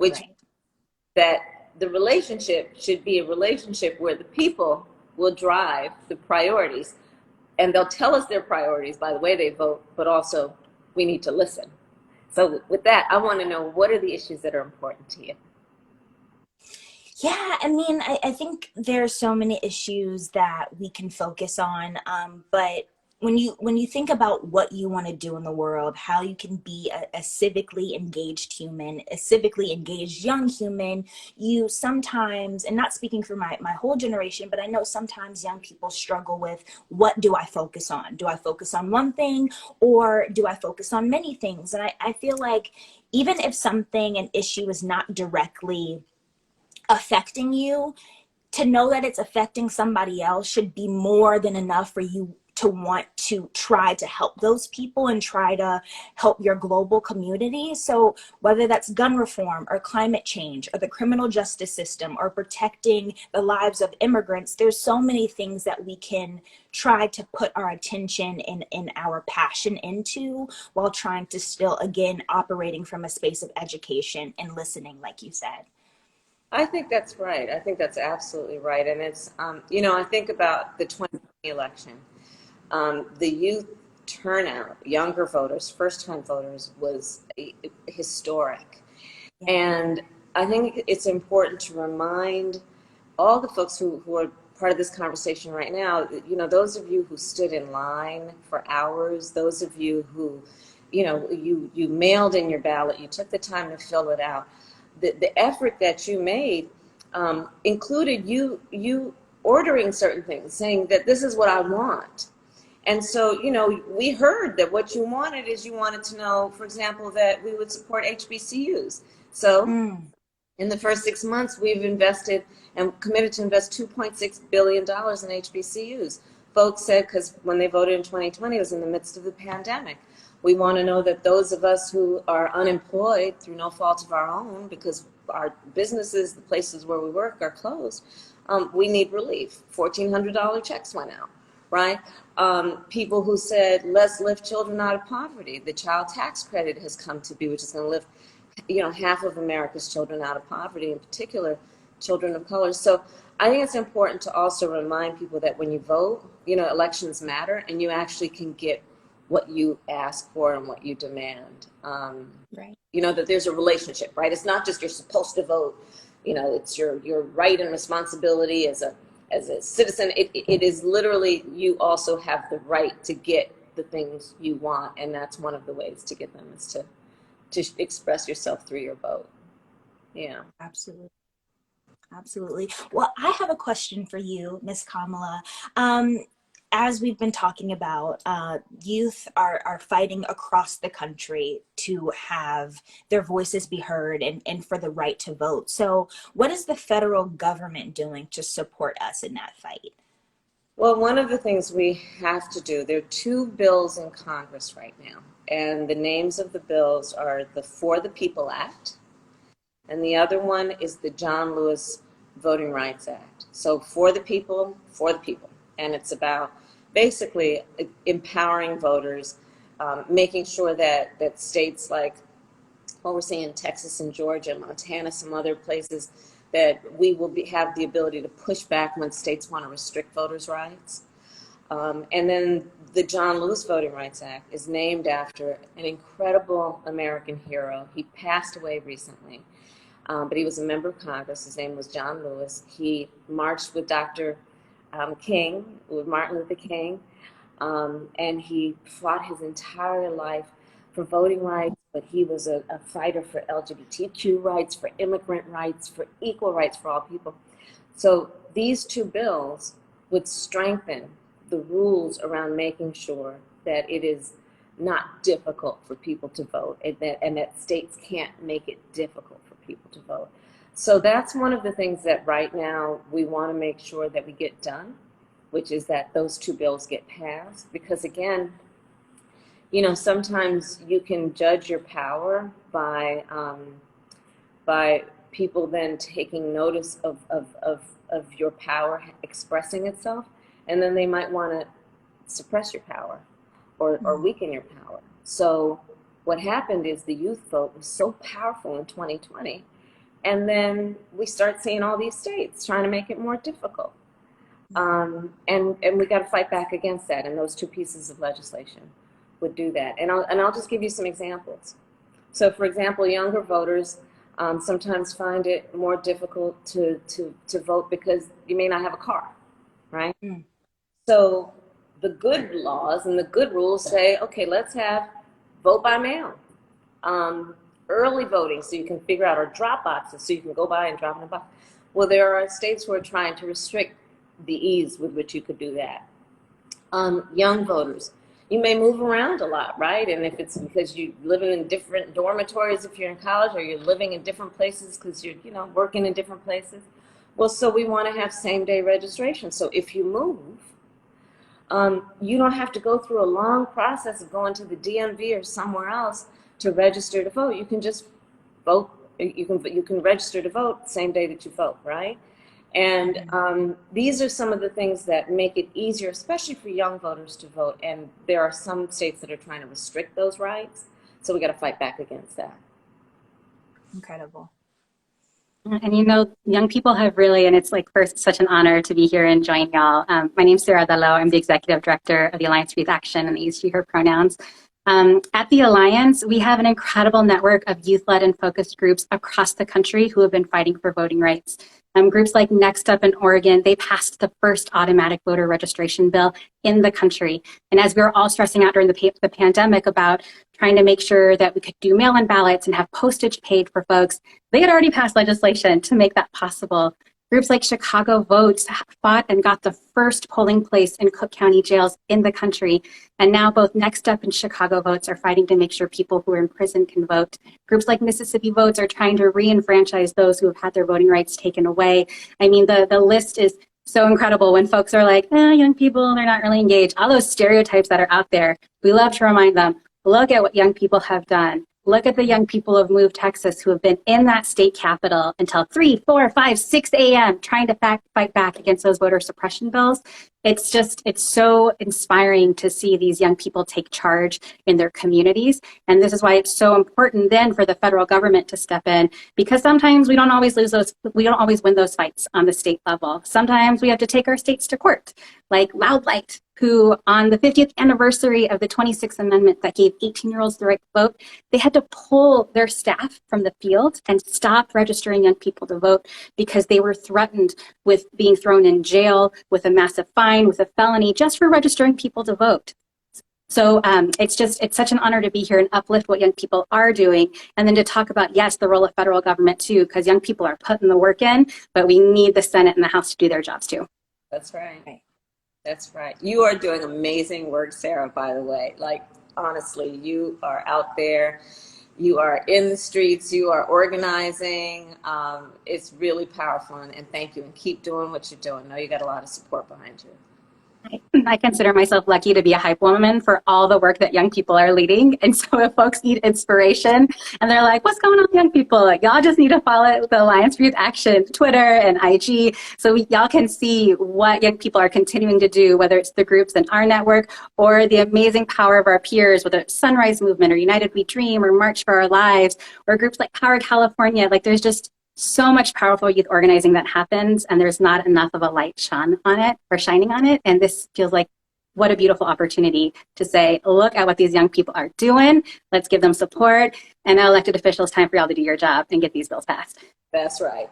which Right. that the relationship should be a relationship where the people will drive the priorities, and they'll tell us their priorities by the way they vote, but also we need to listen. So with that, I want to know, what are the issues that are important to you? Yeah, I mean, I think there's so many issues that we can focus on, but when you think about what you want to do in the world, how you can be a civically engaged human, a civically engaged young human, you sometimes, and not speaking for my whole generation, but I know sometimes young people struggle with, what do I focus on? Do I focus on one thing, or do I focus on many things? And I feel like even if something, an issue is not directly affecting you, to know that it's affecting somebody else should be more than enough for you to want to try to help those people and try to help your global community. So whether that's gun reform or climate change or the criminal justice system or protecting the lives of immigrants, there's so many things that we can try to put our attention and our passion into, while trying to still, again, operating from a space of education and listening, like you said. I think that's right. I think that's absolutely right. And it's, I think about the 2020 election. The youth turnout, younger voters, first-time voters, was historic. Yeah. And I think it's important to remind all the folks who are part of this conversation right now, those of you who stood in line for hours, those of you who, you mailed in your ballot, you took the time to fill it out. The effort that you made included you ordering certain things, saying that this is what I want. And so, we heard that what you wanted is, you wanted to know, for example, that we would support HBCUs. So Mm. in the first 6 months, we've invested and committed to invest $2.6 billion in HBCUs. Folks said, because when they voted in 2020, it was in the midst of the pandemic. We want to know that those of us who are unemployed through no fault of our own, because our businesses, the places where we work, are closed, we need relief. $1,400 checks went out, right? People who said, let's lift children out of poverty. The child tax credit has come to be, which is going to lift half of America's children out of poverty, in particular children of color. So I think it's important to also remind people that when you vote, elections matter, and you actually can get what you ask for and what you demand. Right. That there's a relationship, right? It's not just you're supposed to vote. It's your right and responsibility as a citizen. It is literally, you also have the right to get the things you want, and that's one of the ways to get them, is to express yourself through your vote. Yeah. Absolutely. Absolutely. Well, I have a question for you, Miss Kamala. As we've been talking about, youth are fighting across the country to have their voices be heard and for the right to vote. So what is the federal government doing to support us in that fight? Well, one of the things we have to do, there are two bills in Congress right now, and the names of the bills are the For the People Act, and the other one is the John Lewis Voting Rights Act. So for the people. And it's about basically empowering voters, making sure that states like what we're seeing in Texas and Georgia, Montana, some other places, that we will have the ability to push back when states want to restrict voters' rights. And then the John Lewis Voting Rights Act is named after an incredible American hero. He passed away recently, but he was a member of Congress. His name was John Lewis. He marched with Dr. King, with Martin Luther King, and he fought his entire life for voting rights, but he was a fighter for LGBTQ rights, for immigrant rights, for equal rights for all people. So these two bills would strengthen the rules around making sure that it is not difficult for people to vote, and that states can't make it difficult for people to vote. So that's one of the things that right now we want to make sure that we get done, which is that those two bills get passed. Because again, sometimes you can judge your power by people then taking notice of your power expressing itself, and then they might want to suppress your power or weaken your power. So what happened is the youth vote was so powerful in 2020 And then we start seeing all these states trying to make it more difficult. And we got to fight back against that. And those two pieces of legislation would do that. And I'll just give you some examples. So, for example, younger voters sometimes find it more difficult to vote because you may not have a car, right? Mm. So the good laws and the good rules say, okay, let's have vote by mail, early voting so you can figure out, or drop boxes so you can go by and drop in a box. Well, there are states who are trying to restrict the ease with which you could do that. Young voters, you may move around a lot, right? And if it's because you're living in different dormitories if you're in college, or you're living in different places because you're, working in different places. Well, so we want to have same-day registration. So if you move, you don't have to go through a long process of going to the DMV or somewhere else to register to vote. You can just vote. You can register to vote the same day that you vote, right? And these are some of the things that make it easier, especially for young voters, to vote. And there are some states that are trying to restrict those rights. So we got to fight back against that. Incredible. And young people have really, and it's like first such an honor to be here and join y'all. My name's Sarah Dello. I'm the executive director of the Alliance for Youth Action and Use She, Her pronouns. At the Alliance, we have an incredible network of youth-led and focused groups across the country who have been fighting for voting rights. Groups like Next Up in Oregon, they passed the first automatic voter registration bill in the country. And as we were all stressing out during the pandemic about trying to make sure that we could do mail-in ballots and have postage paid for folks, they had already passed legislation to make that possible. Groups like Chicago Votes fought and got the first polling place in Cook County jails in the country. And now both Next Up and Chicago Votes are fighting to make sure people who are in prison can vote. Groups like Mississippi Votes are trying to re-enfranchise those who have had their voting rights taken away. I mean, the list is so incredible when folks are like, young people, they're not really engaged. All those stereotypes that are out there, we love to remind them, look at what young people have done. Look at the young people of Move, Texas, who have been in that state capitol until 3, 4, 5, 6 a.m. trying to fight back against those voter suppression bills. It's so inspiring to see these young people take charge in their communities. And this is why it's so important then for the federal government to step in, because sometimes we don't always win those fights on the state level. Sometimes we have to take our states to court, like Loud Light, who on the 50th anniversary of the 26th Amendment that gave 18-year-olds the right to vote, they had to pull their staff from the field and stop registering young people to vote because they were threatened with being thrown in jail, with a massive fine, with a felony, just for registering people to vote. So it's such an honor to be here and uplift what young people are doing. And then to talk about, yes, the role of federal government too, because young people are putting the work in, but we need the Senate and the House to do their jobs too. That's right. That's right. You are doing amazing work, Sarah, by the way. Like, honestly, you are out there. You are in the streets. You are organizing. It's really powerful. And thank you. And keep doing what you're doing. I know you got a lot of support behind you. I consider myself lucky to be a hype woman for all the work that young people are leading. And so if folks need inspiration and they're like, what's going on with young people? Like, y'all just need to follow the Alliance for Youth Action, Twitter and IG, so y'all can see what young people are continuing to do, whether it's the groups in our network or the amazing power of our peers, whether it's Sunrise Movement or United We Dream or March for Our Lives or groups like Power California. Like, there's just so much powerful youth organizing that happens, and there's not enough of a light shining on it. And this feels like what a beautiful opportunity to say, look at what these young people are doing. Let's give them support. And now, elected officials, time for y'all to do your job and get these bills passed. That's right.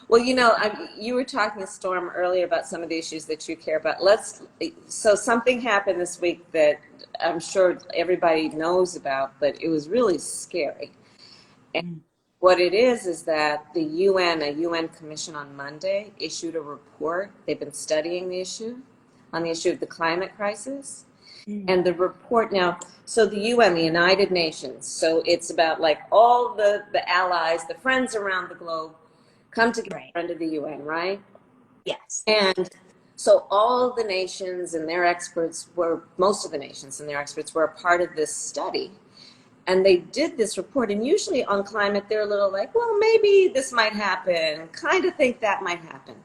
Well, you were talking to Storm earlier about some of the issues that you care about. So something happened this week that I'm sure everybody knows about, but it was really scary. And what it is that a UN commission on Monday issued a report. They've been studying the issue of the climate crisis. And the report now, so the UN, the United Nations, so it's about like all the allies, the friends around the globe, come together under the UN, right? Yes. And so all the nations and their experts most of the nations and their experts were a part of this study. And they did this report. And usually on climate, they're a little like, well, maybe this might happen, kind of think that might happen.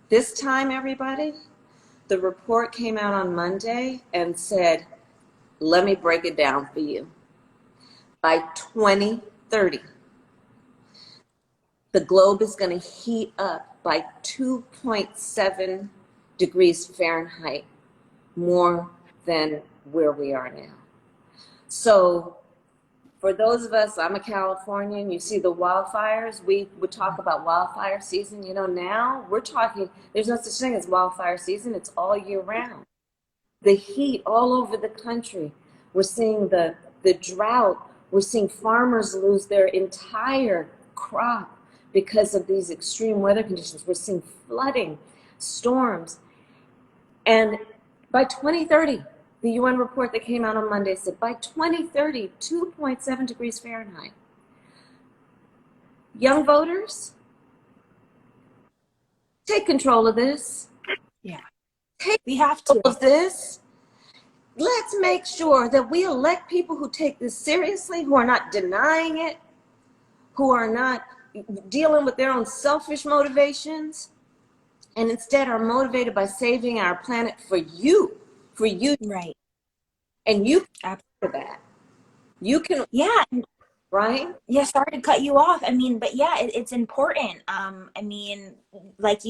This time, everybody, the report came out on Monday and said, let me break it down for you. By 2030, the globe is going to heat up by 2.7 degrees Fahrenheit more than where we are now. So for those of us, I'm a Californian, you see the wildfires, we would talk about wildfire season. You know, now we're talking, there's no such thing as wildfire season, it's all year round. The heat all over the country. We're seeing the drought. We're seeing farmers lose their entire crop because of these extreme weather conditions. We're seeing flooding, storms. And by 2030, the UN report that came out on Monday said by 2030, 2.7 degrees Fahrenheit. Young voters, take control of this. Yeah. Take We have control to. of this. Let's make sure that we elect people who take this seriously, who are not denying it, who are not dealing with their own selfish motivations, and instead are motivated by saving our planet for you, Right. and you can Ab- do that. You can, Yeah. right? Yeah, sorry to cut you off. I mean, but yeah, it's important. I mean, like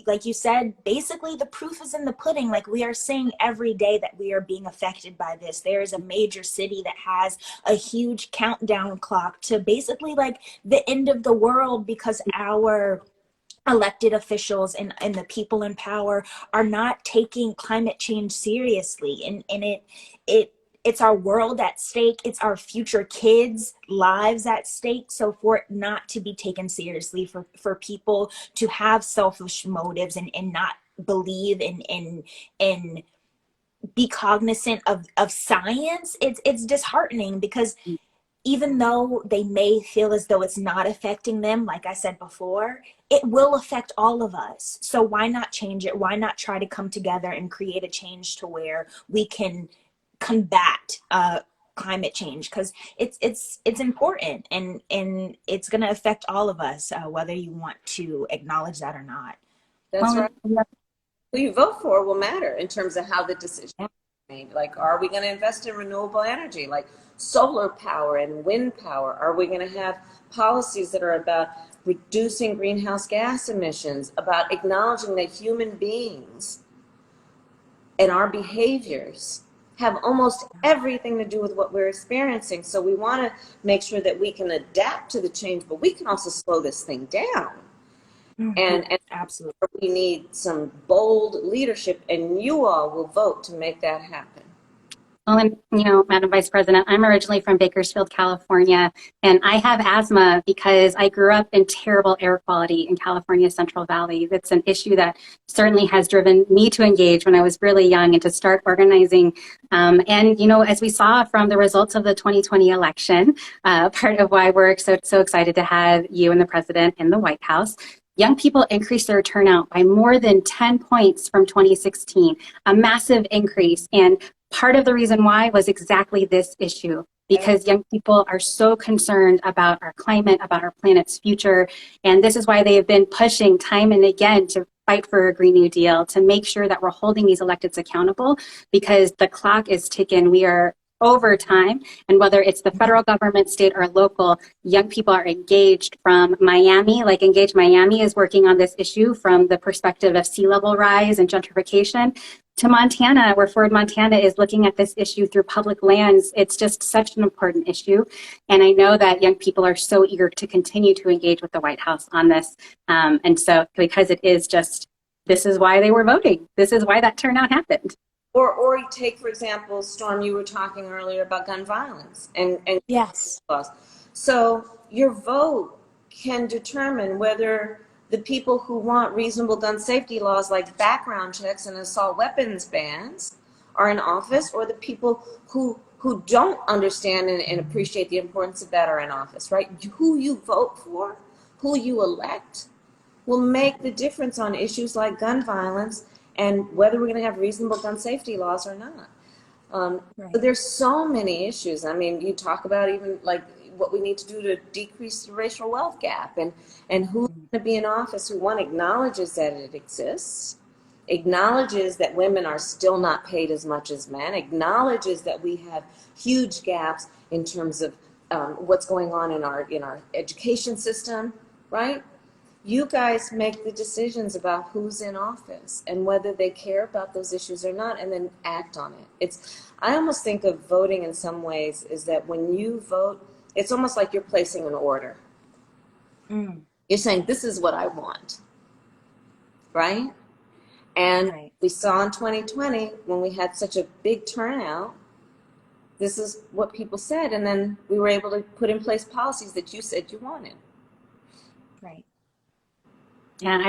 like you said, basically the proof is in the pudding. Like we are seeing every day that we are being affected by this. There is a major city that has a huge countdown clock to basically like the end of the world because our elected officials and the people in power are not taking climate change seriously, and it it's our world at stake, it's our future kids lives at stake. So for it not to be taken seriously, for people to have selfish motives and not believe in be cognizant of science, it's disheartening because even though they may feel as though it's not affecting them, like I said before, it will affect all of us. So why not change it? Why not try to come together and create a change to where we can combat climate change? Because it's important, and it's going to affect all of us, whether you want to acknowledge that or not. That's right. Who you vote for will matter in terms of how the decision is made. Like, are we going to invest in renewable energy, like solar power and wind power? Are we going to have policies that are about reducing greenhouse gas emissions, about acknowledging that human beings and our behaviors have almost everything to do with what we're experiencing? So we want to make sure that we can adapt to the change, but we can also slow this thing down. And Absolutely. we need some bold leadership, and you all will vote to make that happen. Well, and Madam Vice President, I'm originally from Bakersfield, California, and I have asthma because I grew up in terrible air quality in California's Central Valley. It's an issue that certainly has driven me to engage when I was really young and to start organizing. And, as we saw from the results of the 2020 election, part of why we're so excited to have you and the President in the White House, young people increased their turnout by more than 10 points from 2016, a massive increase. And part of the reason why was exactly this issue, because young people are so concerned about our climate, about our planet's future. And this is why they have been pushing time and again to fight for a Green New Deal, to make sure that we're holding these electeds accountable, because the clock is ticking. We are over time, and whether it's the federal government, state, or local, young people are engaged. From Miami, like Engage Miami is working on this issue from the perspective of sea level rise and gentrification, to Montana, where Ford, Montana is looking at this issue through public lands. It's just such an important issue. And I know that young people are so eager to continue to engage with the White House on this. And so, because it is just, this is why they were voting. This is why that turnout happened. Or you take, for example, Storm, you were talking earlier about gun violence and Yes. laws. So your vote can determine whether the people who want reasonable gun safety laws like background checks and assault weapons bans are in office, or the people who don't understand and appreciate the importance of that are in office, right? Who you vote for, who you elect, will make the difference on issues like gun violence and whether we're going to have reasonable gun safety laws or not. Right. So there's so many issues. I mean, you talk about even like what we need to do to decrease the racial wealth gap, and who's going to be in office who, one, acknowledges that it exists, acknowledges that women are still not paid as much as men, acknowledges that we have huge gaps in terms of what's going on in our education system, right? You guys make the decisions about who's in office and whether they care about those issues or not, and then act on it. I almost think of voting in some ways is that when you vote, it's almost like you're placing an order. You're saying, this is what I want, right? And we saw in 2020, when we had such a big turnout, this is what people said. And then we were able to put in place policies that you said you wanted. Right. Yeah,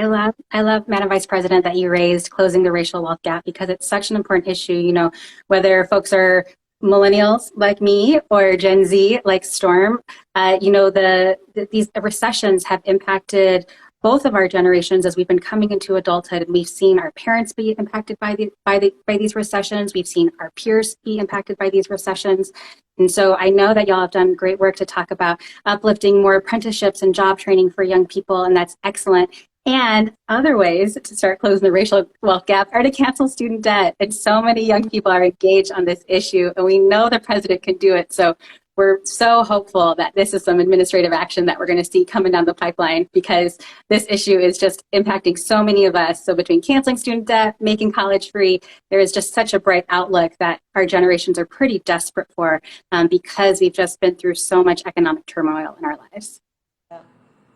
I love, Madam Vice President, that you raised closing the racial wealth gap, because it's such an important issue, you know, whether folks are millennials like me or Gen Z like Storm. You know, these recessions have impacted both of our generations as we've been coming into adulthood, and we've seen our parents be impacted by these recessions. We've seen our peers be impacted by these recessions. And so I know that y'all have done great work to talk about uplifting more apprenticeships and job training for young people, and that's excellent. And other ways to start closing the racial wealth gap are to cancel student debt. And so many young people are engaged on this issue, and we know the president can do it. So we're so hopeful that this is some administrative action that we're going to see coming down the pipeline, because this issue is just impacting so many of us. So between canceling student debt, making college free, there is just such a bright outlook that our generations are pretty desperate for, because we've just been through so much economic turmoil in our lives.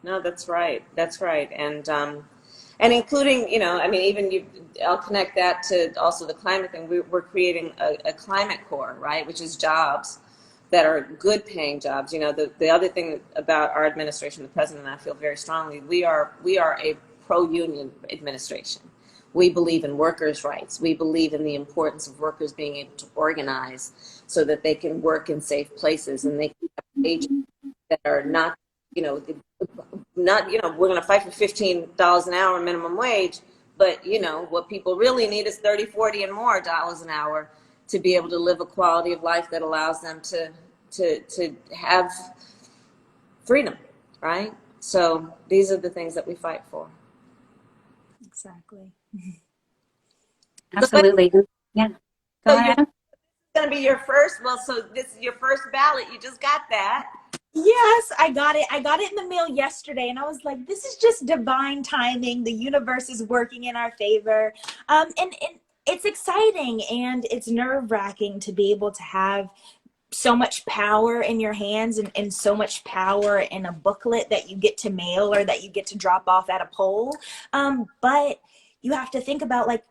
No, that's right. That's right. And including, you know, I mean, even I'll connect that to also the climate thing. We're creating a climate corps, right, which is jobs that are good paying jobs. You know, the other thing about our administration, the president and I feel very strongly, we are a pro-union administration. We believe in workers' rights. We believe in the importance of workers being able to organize so that they can work in safe places, and they can have wages that are not, we're going to fight for $15 an hour minimum wage, but, you know, what people really need is 30, 40 and more dollars an hour to be able to live a quality of life that allows them to have freedom, right? So these are the things that we fight for. Exactly. Absolutely. Yeah. Go ahead. It's going to be your first, so this is your first ballot. You just got that. Yes, I got it. I got it in the mail yesterday, and I was like, this is just divine timing. The universe is working in our favor. And it's exciting, and it's nerve-wracking to be able to have so much power in your hands, and so much power in a booklet that you get to mail or that you get to drop off at a poll. But you have to think about, like,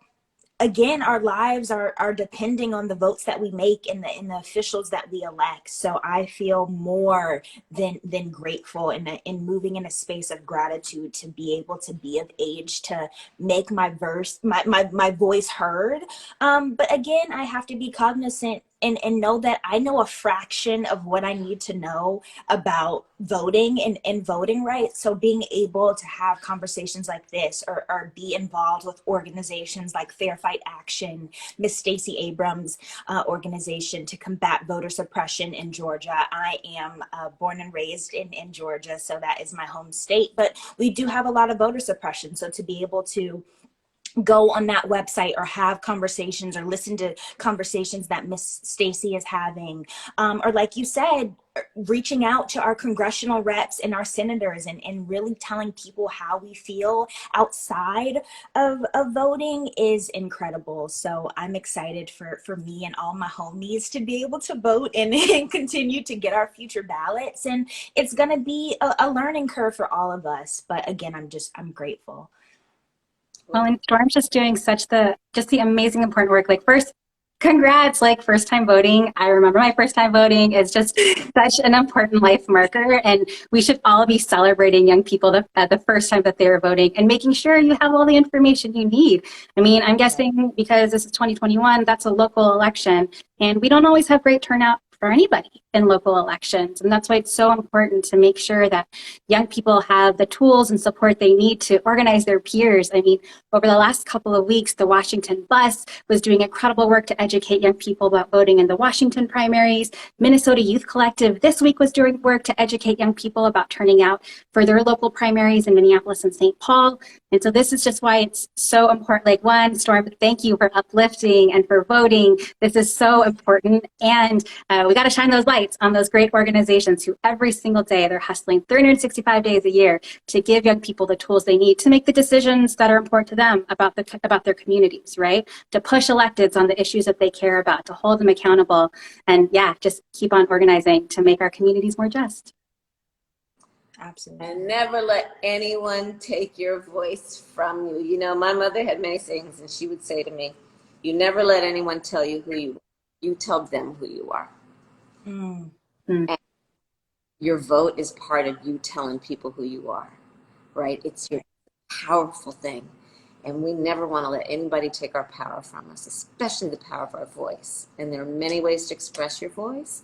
again, our lives are depending on the votes that we make and the officials that we elect. So I feel more than grateful in moving in a space of gratitude to be able to be of age to make my voice heard. But again, I have to be cognizant and know that I know a fraction of what I need to know about voting and voting rights. So being able to have conversations like this, or be involved with organizations like Fair Fight Action, Miss Stacey Abrams' organization to combat voter suppression in Georgia. I am born and raised in Georgia, so that is my home state, but we do have a lot of voter suppression. So to be able to go on that website or have conversations or listen to conversations that Miss Stacey is having, or like you said, reaching out to our congressional reps and our senators and really telling people how we feel outside of voting is incredible. So I'm excited for me and all my homies to be able to vote and continue to get our future ballots. And it's going to be a learning curve for all of us. But again, I'm grateful. Well, and Storm's just doing the amazing important work. Like, first, congrats, like, first time voting. I remember my first time voting. It's just such an important life marker, and we should all be celebrating young people the first time that they're voting and making sure you have all the information you need. I mean, I'm guessing because this is 2021, that's a local election, and we don't always have great turnout for anybody in local elections. And that's why it's so important to make sure that young people have the tools and support they need to organize their peers. I mean, over the last couple of weeks, the Washington Bus was doing incredible work to educate young people about voting in the Washington primaries. Minnesota Youth Collective this week was doing work to educate young people about turning out for their local primaries in Minneapolis and St. Paul. And so this is just why it's so important. Like, one, Storm, thank you for uplifting and for voting. This is so important. And we got to shine those lights on those great organizations who every single day they're hustling 365 days a year to give young people the tools they need to make the decisions that are important to them about their communities, right? To push electeds on the issues that they care about, to hold them accountable, and yeah, just keep on organizing to make our communities more just. Absolutely. And never let anyone take your voice from you. You know, my mother had many sayings, and she would say to me, you never let anyone tell you who you are. You tell them who you are. Mm. And your vote is part of you telling people who you are, right? It's your powerful thing. And we never want to let anybody take our power from us, especially the power of our voice. And there are many ways to express your voice,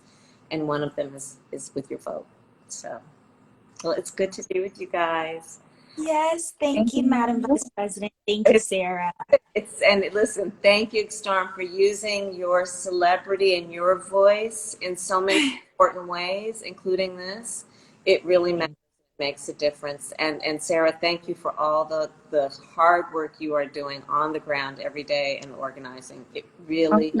and one of them is with your vote. So, well, it's good to be with you guys. Yes, thank Thank you, Madam you. Vice President. Thank you, Sarah. And listen, thank you, Storm, for using your celebrity and your voice in so many important ways, including this. It really makes a difference. And Sarah, thank you for all the hard work you are doing on the ground every day and organizing. It really,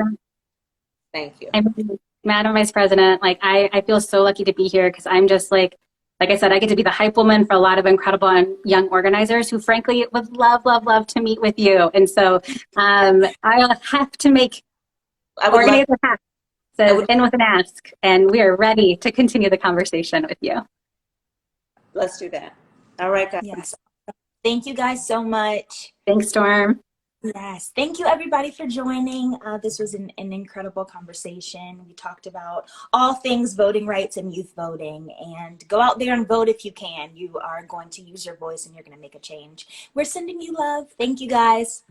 thank you. I mean, Madam Vice President, like I feel so lucky to be here because I'm just like I said, I get to be the hype woman for a lot of incredible and young organizers who frankly would love to meet with you. And so I'll have to make organizer hat says in with an ask, and we are ready to continue the conversation with you. Let's do that. All right, guys. Yes. Thank you guys so much. Thanks, Storm. Yes. Thank you, everybody, for joining. This was an incredible conversation. We talked about all things voting rights and youth voting. And go out there and vote if you can. You are going to use your voice and you're going to make a change. We're sending you love. Thank you, guys.